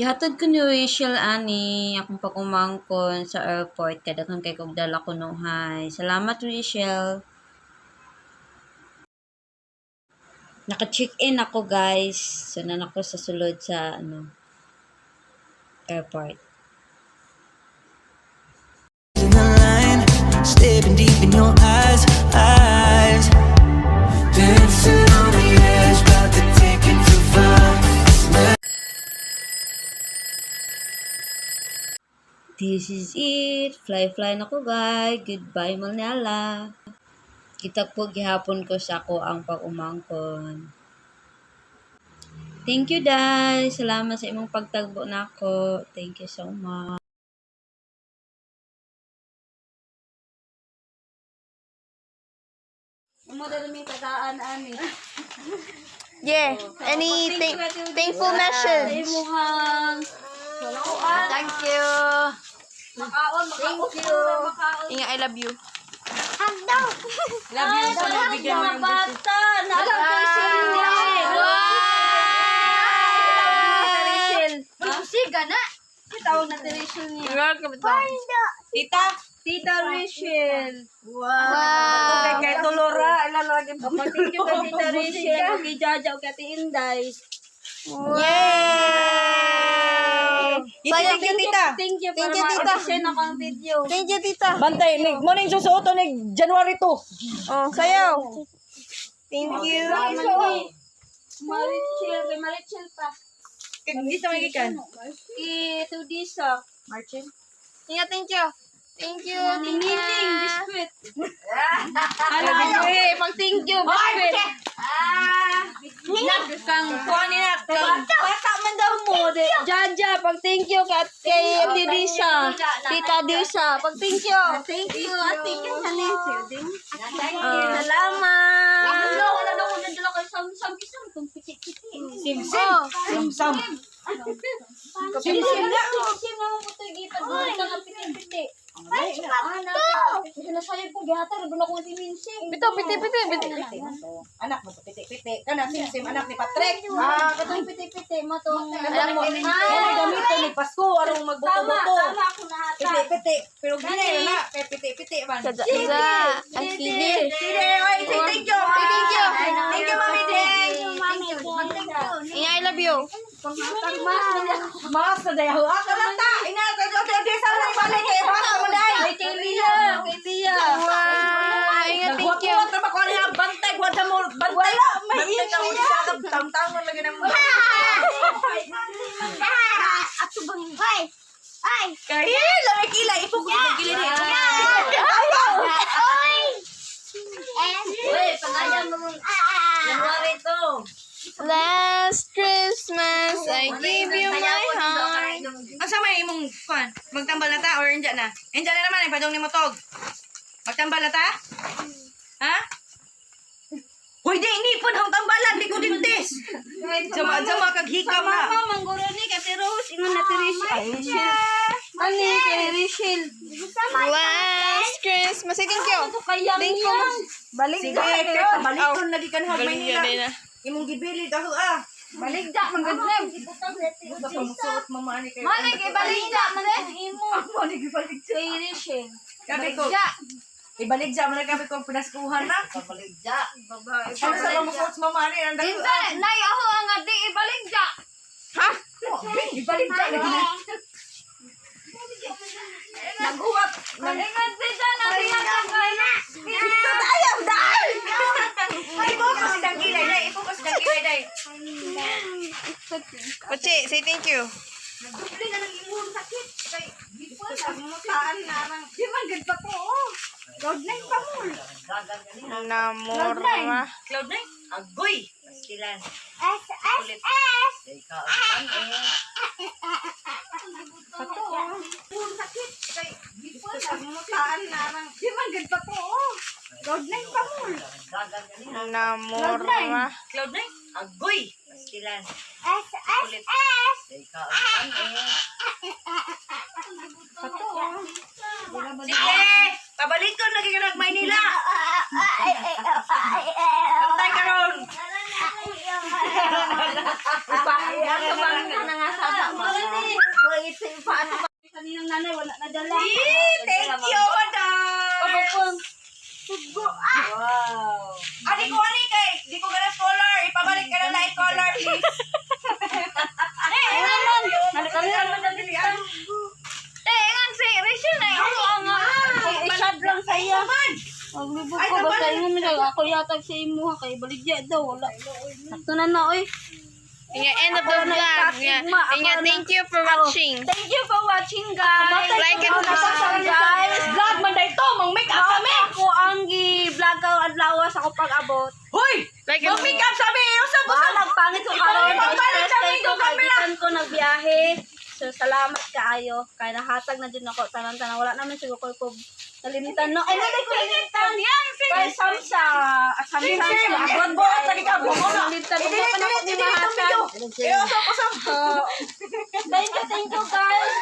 Gihatod ko ni Rachel ani akong pag-umangkon sa airport kada kang kay kog dala ko nuhay. Salamat Rachel. Naka-check-in ako guys. So nan ako sa sulod sa airport. Staring deep in your eyes, dancing on the edge, about to take it too far. This is it. Fly na ko guys. Goodbye Manila. Kita po gihapon ko sa ako ang pag-umangkon. Thank you guys. Salamat sa imong pagtagbo nako. Thank you so much. Yeah. Any thankful message? Thank you. Thank you. Inga, I love you. Love you sa nabigyan mo ng bata. Siga na. Tawag na Rachel niya. Tita Rachel. Wow. Kay Tulora, ilalagay mo. Thank you kay Tita Rachel. Kay Jaja, kay Ate Inday. Yay! Thank you, Tita. Thank you, Para Tita. ma-audition ako ang video. Thank you, tita. Bantay, mo na yung susuoto ni January 2. Oh, sayaw. Thank you. Marichel, kay Marichel pa. Hindi sa magikan. Ito Disa. Marchel. Inga, thank you. Thank you, Nining, tita. biskwit. Ano, pag thank you, biskwit. Kang kuha niya, bata man daw mo. Jaja, pag thank you kay Ate Disa. Tita Disa, pag thank you. Thank you, ate ka na niya. Salamat. Wala na ako nadala kay Sam-Sam. Isang itong piti-piti. Sim-sim. Oh, Sim-sam. Sim-sim na. Sim-sim na mo ito. Gipad mo ito ng piti-piti. Ay, sinasayag ko gihatar. Doon ako si Minsing. bito, piti. Anak mo piti-piti. Kana sim anak ni Patrick. Katong piti-piti mo to. Alam mo, yan gamito ni Pasko arong magbuto-buto. Tama ako na hata. Piti-piti. Pero gini na kay piti-piti man. Sa ang sige. Sige, oy, say thank you. Thank you. Thank you, Mami Ding. Inga, I love you. Mas na dayaw. Kalata. Ina ka do sa na ibalik kay basa mo dai. Kay Lia. Kay Lia. Wow. Inga, thank you. Wala ko niya bantay wala mo bantay. Wala, may ka usap tang-tang mo lagi nang. Ato bang hoy. Ay. Kaya lami kila ipo ko sa gilid dito. Uy, pangalan mo mong January to. Last Christmas, I gave you my heart. Asa may imong kuan? Magtambal na ta or enja na? Enja na naman ipadong ni motog. Magtambal na ta? Ha? Hoy, di inipon ang tambalan, di ko dintes. Jama kag hikam na. Mama, mangguro ni Kate Rose. Ingon na Rachel. Ani, kay Rachel. Last Christmas, I thank you. Thank you. Sige, kay balikon lagi kan hag Galing yun, Maynila. Dina. Imong gibili daw ah. Baligda, manggandrem. Gusto ko musuot mamani kay. Manay, kay baligda. Manay, imo. Ako ni gibalik. Kay Rachel. Kabi ko. Ibaligja man kami ko pinaskuhan na. Ibaligja. Babae. Ano sa mga musuot mamani ang dako. Hindi, nay, ako ang adi, ibaligda. Ha? Ibaligja na. Naguwat. Ingat din siya na riyan ang kaya. Ito ayaw dahil. Ay mo kasi dang kilay dai. Ipo kasi dang kilay dai. Pochi, say thank you. Nagdubli na ng imong sakit. Kay bipo sa mutaan na rang. Di man gid pa ko. Cloud 9 pa mo. Namorma. Cloud 9. Agoy. Pastilan. Ikaw pato. Imong sakit. Kay bipo sa mutaan na rang. Di man gid pa ko. Cloud 9 pa mo. Namorma. Cloud 9. Agoy. Pastilan. Ikaw pato. Sige. Pabalikon lagi ka nag-Maynila. Pantay ka ron. Ipahiya ka bang nangasama mo? Wow. Adi ko ani kay, di ko ganas color. Ipabalik ka na na i-color, please. Ay, naman. Nalikalan mo na dilian. Ingan si Rachel na ako ang I-shot lang sa iya. Man! Maglibog Ay, ko. Basta naman. ingon mo lang. Ako yatag sa imo ha. Kay baligya daw. Wala. Sakto na na, oy. Inga, end of the Ako na vlog. ikatigma. Ako Inga, na- thank you for watching. Thank you for watching, guys. Like and subscribe. guys. Vlog man dito, mang make up kami. Ako ang gi-vlog ka adlaw sa ko pag-abot. Hoy! Like and Mang make up sabi, usa ko sa Bahalag pangit ko karon. Ipabalik sa Stress video ko camera. kaibigan ko nagbiyahe. So salamat kaayo. Kay nahatag na jud nako tanan-tanan. Wala naman siguro ko nalimitan no. Ay naday ko nalimitan. Kay samsa. Samsa. Abot mo, tali ka, buko na. Nalimitan ko pa na ko ni mahatag. Thank you guys.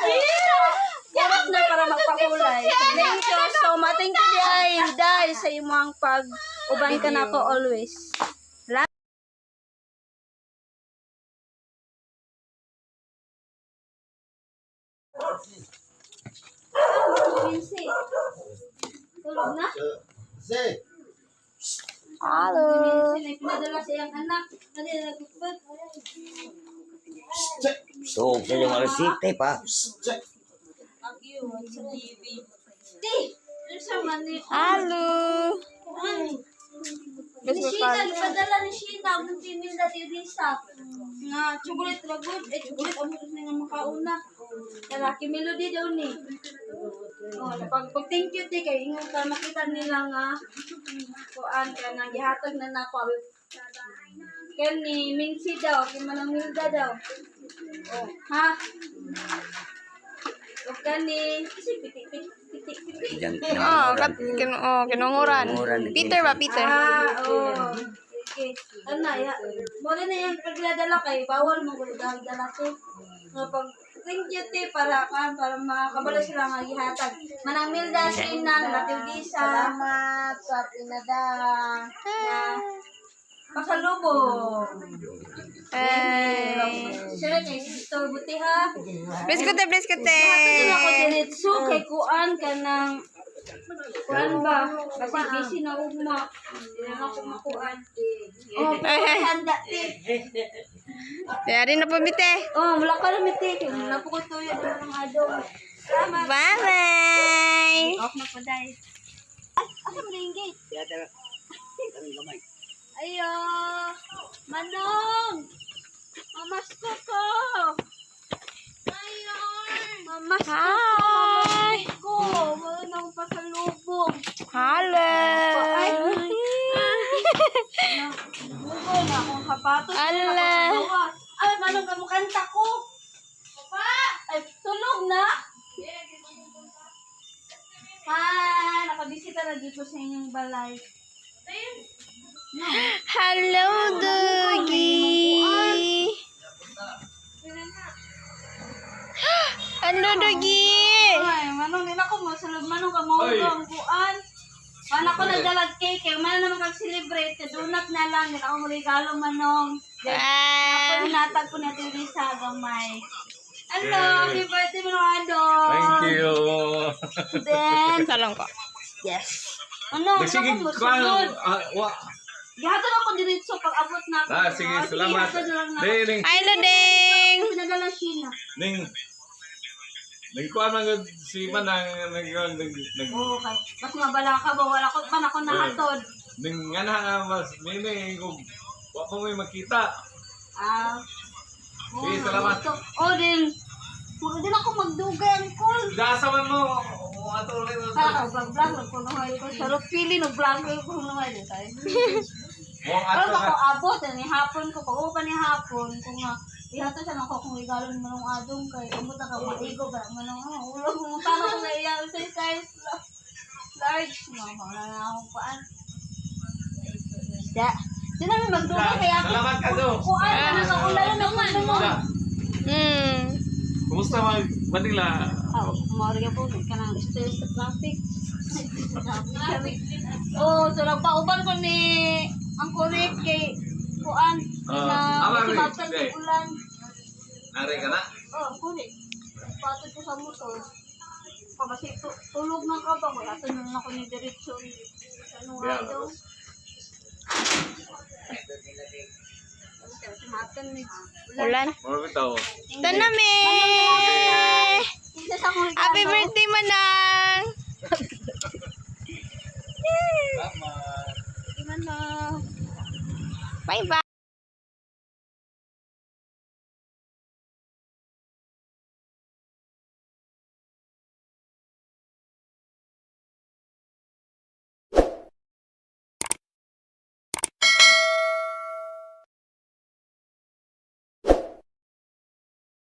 Yarap na para magpakulay. Thank you so much. Thank you dahil sa imong pag-uban ka na ko always. Tulog na? Hello. Pinadala sa iyang anak. Dali na nagpupad. So, kayo mga resite pa. Di! Ano siya man ni... Hello. Ni Sheena, padala ni Sheena. Ang timil na Tirisa. Nga, chocolate ragod. Chocolate ang mutos na nga makauna. Lalaki melody daw ni. Oh, pag thank you ti kay ingon ka makita nila nga kuan ka nang gihatag na nako. Ken ni Mincy daw, kay Manang Milda daw. Oh, ha? O kani kasi pitik. Diyan, Oh, kinunguran. Peter ba, Peter? Oh. Okay. Ano ya? Mo na yung pagdadala kay bawal mo dala to. Pag thank you te para makabalo sila nga gihatag. Manang Milda Sinang Latildisa. Salamat sa pinada. Pasalubong. Sila kay Sister Buti ha. Bless ko te, bless ko te. Din ako diretso kay kuan ka ng kuan ba? Kasi busy na ugma. Hindi na ako makuan. Oh, handa te. Dari na po, Mite. Oh, wala ka na miti. Kaya wala po ko tuyo ng adong. Salamat. Bye-bye. Off na po dahil. Asa mo na yung gate? Ayo! Manong! Mamasko ko! Mamasko ko! Wala na akong pasalubong. Hello. Ay! Bugol na akong sapatos. Ala. Ay, manong kamukanta ko! Pa! Ay, tulog na? Hi! Nakabisita na dito sa inyong balay. Hello, Doggy. Hello, Doggy. Ay, manong nila ko mo. Salog manong ka mo ang kuan. Paano ko nagdalag cake? Kaya man naman kag-celebrate. Kadunat na lang. Nila ko regalo manong. Bye. Ako natag ko na ito sa gamay. Hello, happy birthday mo naman, Dong. Thank you. Then, Salong ko. yes. Ano, Sige, ako mo, kuano, sunod. Gihatod ako diretso pag abot na ako. sige, Ah, salamat. hatod na lang na. Ning, Hello, Ding. Pinadala Sheena. nagkuhan man gud si Manang, Oo, kay. Mas mabala ka ba? Wala ko pa na ako nahatod. nga na, mas, nini, kung, wa pa may makita. Ah. Sige, salamat. Oh, din. Din ako magdugan, Col. Gasa man mo, ato ulit. Vlog ko na hoy ko. Sarap pili no vlog ko na hoy tayo. Mo, Pero ato ako na. abot ni hapon ko pag pa ni hapon ko nga ihato sa nako kung regalo ni manong adong kay umot ka maigo ba manong ulo mo paano ko na iya sa size large mama na ako paan. Da. Di namin magdugan kaya ako. Salamat ka, Do. Kuan na sa ulan na man mo. Kumusta Manila? Oh, mario po ka nang stress sa traffic. Oh, so nagpauban ko ni ang correct kay kuan na Ama, mapatan okay. ng ulan. Nari ka na? Oh, correct. Patod ko sa motor. Pabasi tulog ng ka ba? Wala tanong ako ni Diretso. Ano nga Yeah. daw? Matan ni. Ulan. Mga bitaw. Tanami! Isa sa akong Happy birthday, Manay!